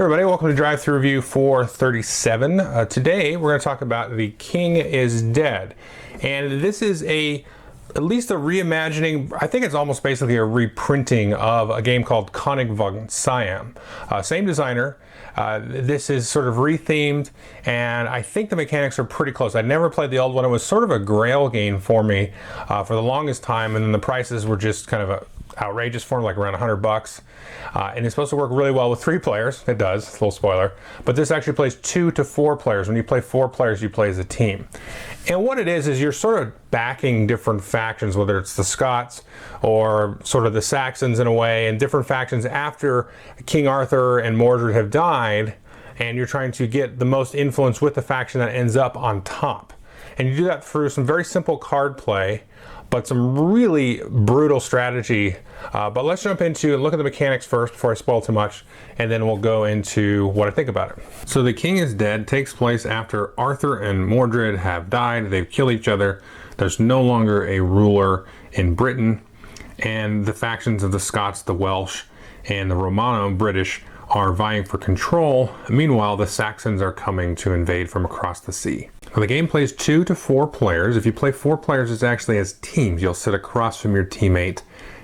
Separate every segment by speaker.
Speaker 1: Everybody, welcome to Drive Thru Review 437. Today we're going to talk about The King is Dead, and this is at least a reimagining. I think it's almost basically a reprinting of a game called König von Siam. Same designer. This is sort of rethemed, and I think the mechanics are pretty close. I never played the old one. It was sort of a grail game for me for the longest time, and then the prices were just kind of outrageous for me, like around $100. And it's supposed to work really well with 3 players. It does, it's a little spoiler. But this actually plays 2 to 4 players. When you play 4 players, you play as a team. And what it is you're sort of backing different factions, whether it's the Scots or sort of the Saxons in a way, and different factions after King Arthur and Mordred have died, and you're trying to get the most influence with the faction that ends up on top. And you do that through some very simple card play, but some really brutal strategy. But let's jump into and look at the mechanics first before I spoil too much, and then we'll go into what I think about it. So The King is Dead takes place after Arthur and Mordred have died. They've killed each other. There's no longer a ruler in Britain, and the factions of the Scots, the Welsh, and the Romano-British are vying for control. Meanwhile, the Saxons are coming to invade from across the sea. Now, the game plays 2 to 4 players. If you play 4 players, it's actually as teams. You'll sit across from your teammate,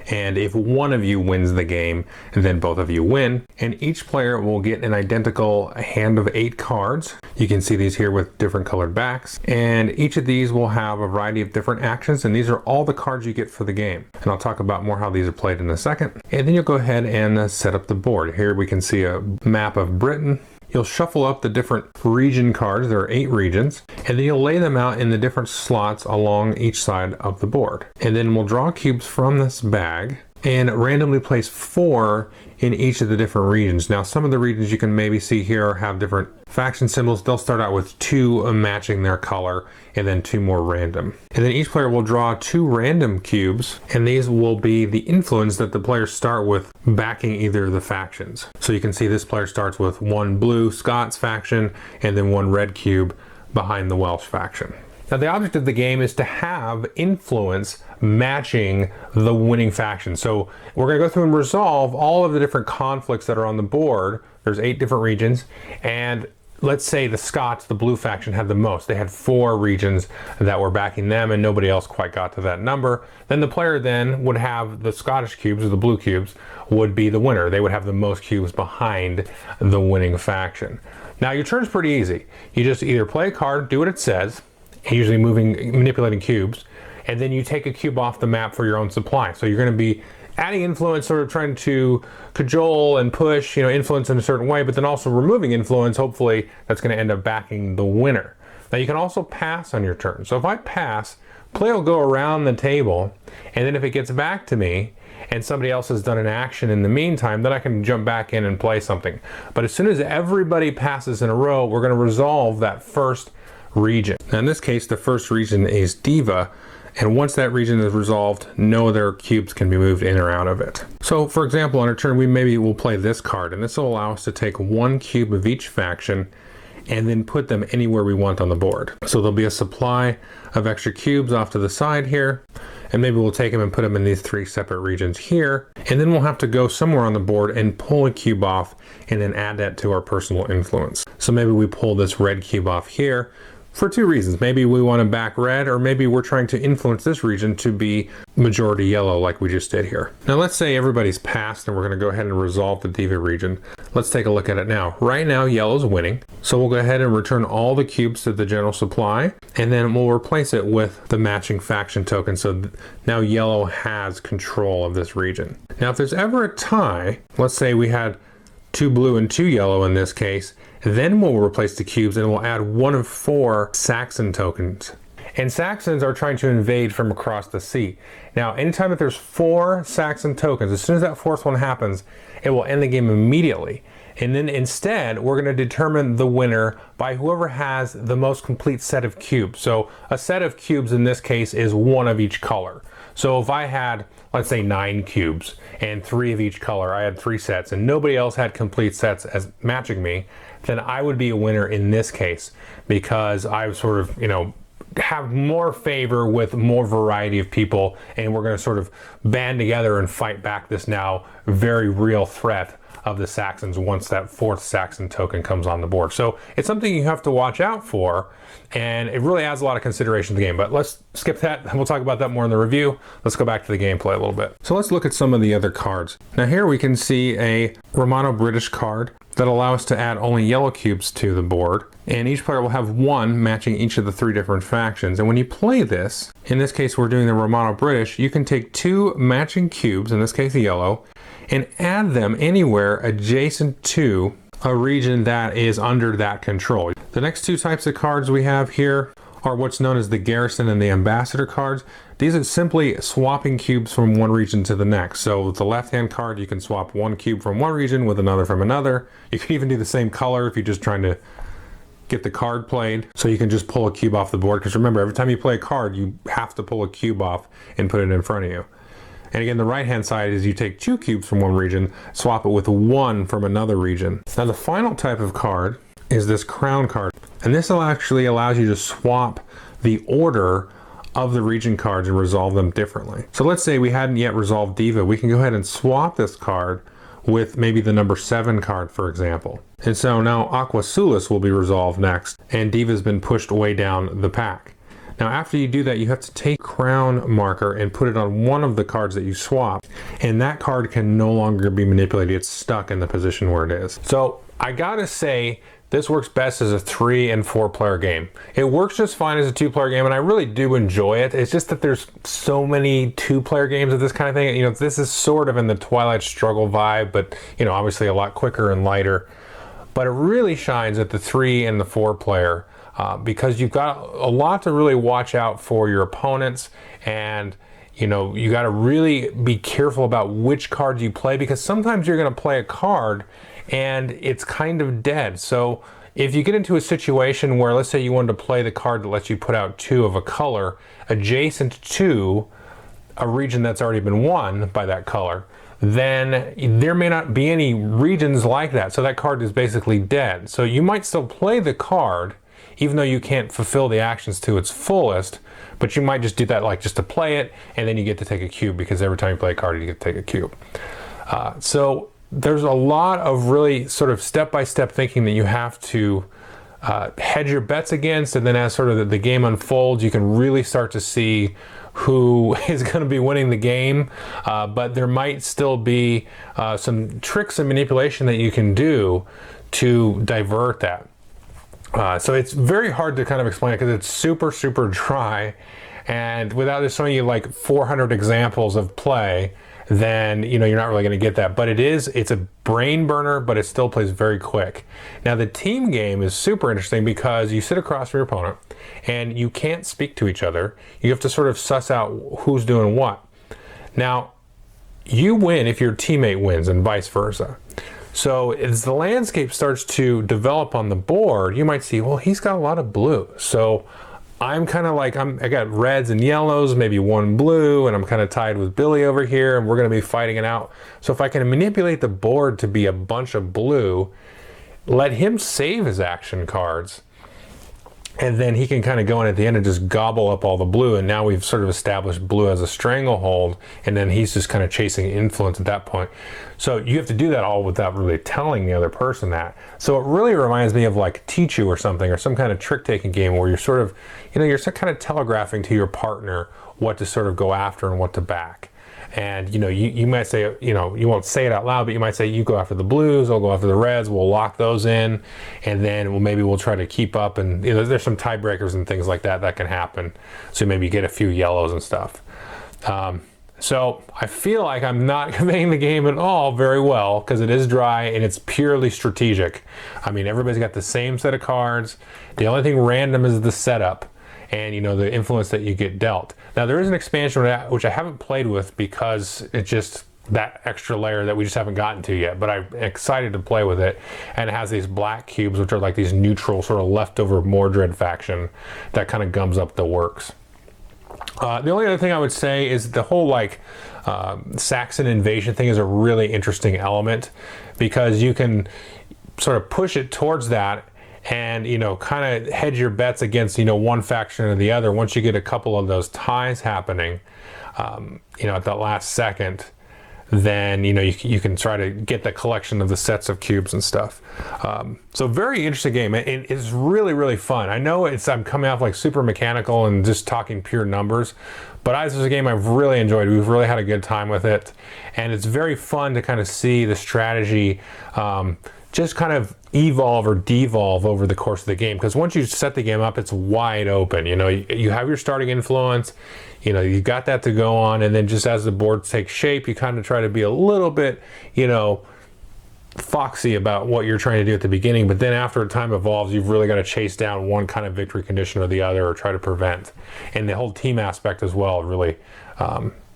Speaker 1: and if one of you wins the game, then both of you win. And each player will get an identical hand of 8 cards. You can see these here with different colored backs. And each of these will have a variety of different actions, and these are all the cards you get for the game. And I'll talk about more how these are played in a second. And then you'll go ahead and set up the board. Here we can see a map of Britain. You'll shuffle up the different region cards. There are 8 regions, and then you'll lay them out in the different slots along each side of the board. And then we'll draw cubes from this bag and randomly place 4 in each of the different regions. Now, some of the regions you can maybe see here have different faction symbols. They'll start out with 2 matching their color, and then 2 more random. And then each player will draw 2 random cubes, and these will be the influence that the players start with backing either of the factions. So you can see this player starts with 1 blue Scots faction, and then 1 red cube behind the Welsh faction. Now, the object of the game is to have influence matching the winning faction. So we're going to go through and resolve all of the different conflicts that are on the board. There's 8 different regions, and let's say the Scots, the blue faction, had the most. They had 4 regions that were backing them, and nobody else quite got to that number. Then the player then would have the Scottish cubes, or the blue cubes, would be the winner. They would have the most cubes behind the winning faction. Now, your turn's pretty easy. You just either play a card, do what it says, usually manipulating cubes, and then you take a cube off the map for your own supply. So you're going to be adding influence, sort of trying to cajole and push, influence in a certain way, but then also removing influence. Hopefully that's going to end up backing the winner. Now, you can also pass on your turn. So if I pass, play will go around the table, and then if it gets back to me and somebody else has done an action in the meantime, then I can jump back in and play something. But as soon as everybody passes in a row, we're going to resolve that first region. Now, in this case, the first region is Diva, and once that region is resolved, no other cubes can be moved in or out of it. So, for example, on our turn, we'll play this card, and this will allow us to take 1 cube of each faction and then put them anywhere we want on the board. So there'll be a supply of extra cubes off to the side here, and maybe we'll take them and put them in these 3 separate regions here, and then we'll have to go somewhere on the board and pull a cube off and then add that to our personal influence. So maybe we pull this red cube off here for 2 reasons. Maybe we want to back red, or maybe we're trying to influence this region to be majority yellow like we just did here. Now, let's say everybody's passed and we're going to go ahead and resolve the Diva region. Let's take a look at it now. Right now, yellow's winning. So we'll go ahead and return all the cubes to the general supply, and then we'll replace it with the matching faction token. So now yellow has control of this region. Now, if there's ever a tie, let's say we had 2 blue and 2 yellow in this case, then we'll replace the cubes and we'll add 1 of 4 Saxon tokens. And Saxons are trying to invade from across the sea. Now, anytime that there's 4 Saxon tokens, as soon as that 4th one happens, it will end the game immediately. And then instead, we're going to determine the winner by whoever has the most complete set of cubes. So a set of cubes in this case is 1 of each color. So if I had, let's say, 9 cubes and 3 of each color, I had 3 sets, and nobody else had complete sets as matching me, then I would be a winner in this case, because I was sort of, have more favor with more variety of people, and we're going to sort of band together and fight back this now very real threat of the Saxons once that 4th Saxon token comes on the board. So it's something you have to watch out for, and it really adds a lot of consideration to the game. But let's skip that, and we'll talk about that more in the review. Let's go back to the gameplay a little bit. So let's look at some of the other cards. Now here we can see a Romano-British card that allow us to add only yellow cubes to the board, and each player will have one matching each of the 3 different factions. And when you play this, in this case we're doing the Romano-British, you can take 2 matching cubes, in this case yellow, and add them anywhere adjacent to a region that is under that control. The next 2 types of cards we have here are what's known as the garrison and the ambassador cards. These are simply swapping cubes from one region to the next. So with the left-hand card, you can swap 1 cube from one region with another from another. You can even do the same color if you're just trying to get the card played. So you can just pull a cube off the board, because remember, every time you play a card, you have to pull a cube off and put it in front of you. And again, the right-hand side is you take 2 cubes from one region, swap it with 1 from another region. Now the final type of card is this crown card. And this actually allows you to swap the order of the region cards and resolve them differently. So let's say we hadn't yet resolved Diva. We can go ahead and swap this card with maybe the number 7 card, for example. And so now Aqua Sulis will be resolved next, and Diva's been pushed way down the pack. Now after you do that, you have to take crown marker and put it on one of the cards that you swap, and that card can no longer be manipulated. It's stuck in the position where it is. So I gotta say, this works best as a 3 and 4 player game. It works just fine as a 2-player game, and I really do enjoy it. It's just that there's so many 2-player games of this kind of thing. You know, this is sort of in the Twilight Struggle vibe, but you know, obviously a lot quicker and lighter. But it really shines at the 3 and the 4 player because you've got a lot to really watch out for your opponents, and you know, you got to really be careful about which cards you play, because sometimes you're going to play a card and it's kind of dead. So if you get into a situation where, let's say you wanted to play the card that lets you put out 2 of a color adjacent to a region that's already been won by that color, then there may not be any regions like that. So that card is basically dead. So you might still play the card, even though you can't fulfill the actions to its fullest, but you might just do that like just to play it, and then you get to take a cube, because every time you play a card, you get to take a cube. So there's a lot of really sort of step-by-step thinking that you have to hedge your bets against, and then as sort of the game unfolds, you can really start to see who is going to be winning the game, but there might still be some tricks and manipulation that you can do to divert that. So it's very hard to kind of explain it because it's super, super dry, and without just showing you like 400 examples of play, then you know you're not really going to get that. But it's a brain burner, but it still plays very quick. Now the team game is super interesting because you sit across from your opponent and you can't speak to each other. You have to sort of suss out who's doing what. Now you win if your teammate wins, and vice versa. So as the landscape starts to develop on the board, you might see, well, he's got a lot of blue. So I'm kind of like, I got reds and yellows, maybe 1 blue, and I'm kind of tied with Billy over here, and we're going to be fighting it out. So if I can manipulate the board to be a bunch of blue, let him save his action cards, and then he can kind of go in at the end and just gobble up all the blue, and now we've sort of established blue as a stranglehold, and then he's just kind of chasing influence at that point. So you have to do that all without really telling the other person that. So it really reminds me of like Teach You or something, or some kind of trick-taking game where you're sort of, you know, you're kind of telegraphing to your partner what to sort of go after and what to back. And you know, you might say, you know, you won't say it out loud, but you might say, you go after the blues, I'll go after the reds, we'll lock those in, and then maybe we'll try to keep up, and you know, there's some tiebreakers and things like that can happen. So maybe you get a few yellows and stuff. So I feel like I'm not conveying the game at all very well, because it is dry and it's purely strategic. I mean, everybody's got the same set of cards. The only thing random is the setup and, you know, the influence that you get dealt. Now there is an expansion which I haven't played with because it's just that extra layer that we just haven't gotten to yet, but I'm excited to play with it. And it has these black cubes, which are like these neutral sort of leftover Mordred faction that kind of gums up the works. The only other thing I would say is the whole like Saxon invasion thing is a really interesting element, because you can sort of push it towards that, and, you know, kind of hedge your bets against, you know, one faction or the other. Once you get a couple of those ties happening, you know, at that last second, then, you know, you can try to get the collection of the sets of cubes and stuff. So very interesting game. It's really, really fun. I know I'm coming off like super mechanical and just talking pure numbers, but this is a game I've really enjoyed. We've really had a good time with it, and it's very fun to kind of see the strategy just kind of evolve or devolve over the course of the game, because once you set the game up, it's wide open. You know, you have your starting influence, you know, you got that to go on, and then just as the boards take shape, you kind of try to be a little bit, you know, foxy about what you're trying to do at the beginning, but then after time evolves, you've really got to chase down one kind of victory condition or the other, or try to prevent. And the whole team aspect as well, really,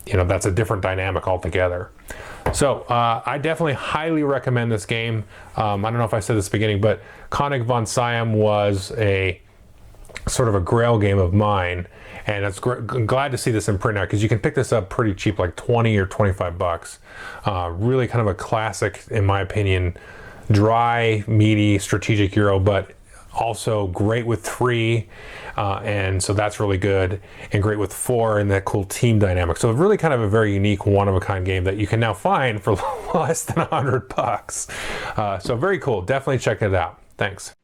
Speaker 1: you know, that's a different dynamic altogether. So I definitely highly recommend this game. I don't know if I said this at the beginning, but Konig von Siam was a sort of a grail game of mine, and it's glad to see this in print now, because you can pick this up pretty cheap, like 20 or 25 bucks. Really kind of a classic, in my opinion, dry, meaty strategic Euro, but also great with 3, and so that's really good, and great with 4 and that cool team dynamic. So really kind of a very unique, one-of-a-kind game that you can now find for less than $100 bucks. So very cool. Definitely check it out. Thanks.